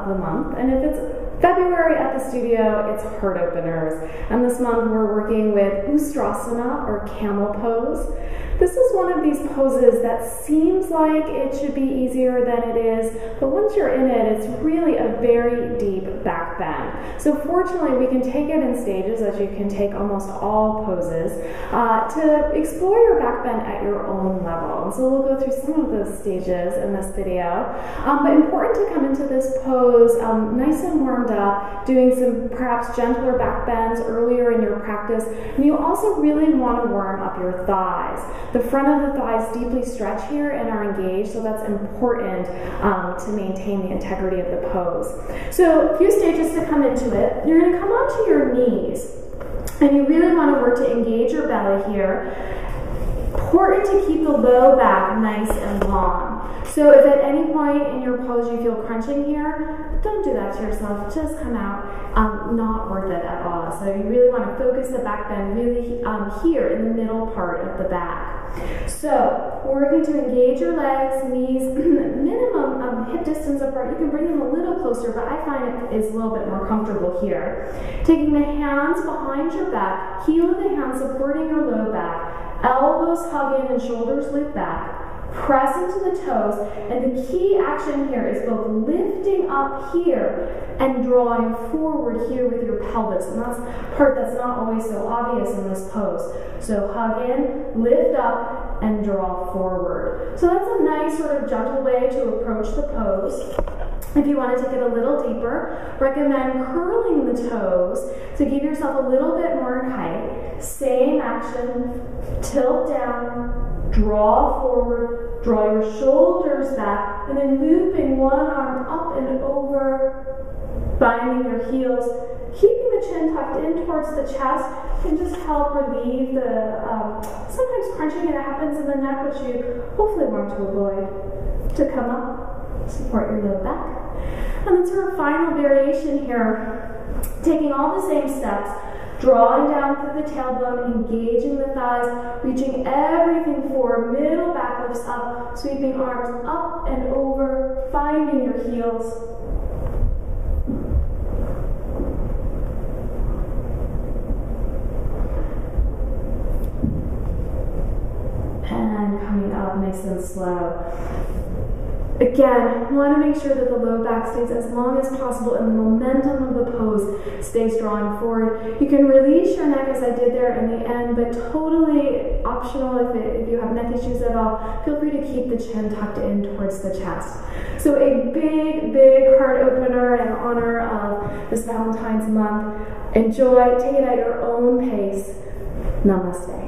of the month, and if it's February at the studio, it's heart openers. And this month we're working with Ustrasana, or camel pose. This is one of these poses that seems like it should be easier than it is, but once you're in it, it's really a very deep back bend. So fortunately, we can take it in stages, as you can take almost all poses, to explore your back bend at your own level. And so we'll go through some of those stages in this video. But important to come into this pose nice and warmed up, doing some perhaps gentler back bends earlier in your practice. And you also really want to warm up your thighs. The front of the thighs deeply stretch here and are engaged, so that's important to maintain the integrity of the pose. So a few stages to come into it. You're going to come onto your knees, and you really want to work to engage your belly here. Important to keep the low back nice and long. So if at any point in your pose you feel crunching here, don't do that to yourself. Just come out. Not worth it at all. So you really want to focus the back bend really here in the middle part of the back. So we're working to engage your legs, knees, minimum hip distance apart. You can bring them a little closer, but I find it is a little bit more comfortable here. Taking the hands behind your back, heel of the hand supporting your low back, elbows hug in and shoulders lift back. Press into the toes, and the key action here is both lifting up here and drawing forward here with your pelvis, and that's part that's not always so obvious in this pose. So hug in, lift up, and draw forward. So that's a nice sort of gentle way to approach the pose. If you want to take it a little deeper, recommend curling the toes to give yourself a little bit more height. Same action, tilt down, draw forward, draw your shoulders back, and then looping one arm up and over, binding your heels, keeping the chin tucked in towards the chest can just help relieve the sometimes crunching that happens in the neck, which you hopefully want to avoid. To come up, support your low back. And then sort of final variation here, taking all the same steps, drawing down through the tailbone, engaging the thighs, reaching everything forward, middle back lifts up, sweeping arms up and over, finding your heels. And coming up nice and slow. Again, want to make sure that the low back stays as long as possible and the momentum of the pose stays drawing forward. You can release your neck as I did there in the end, but totally optional if you have neck issues at all. Feel free to keep the chin tucked in towards the chest. So a big, big heart opener in honor of this Valentine's month. Enjoy, take it at your own pace. Namaste.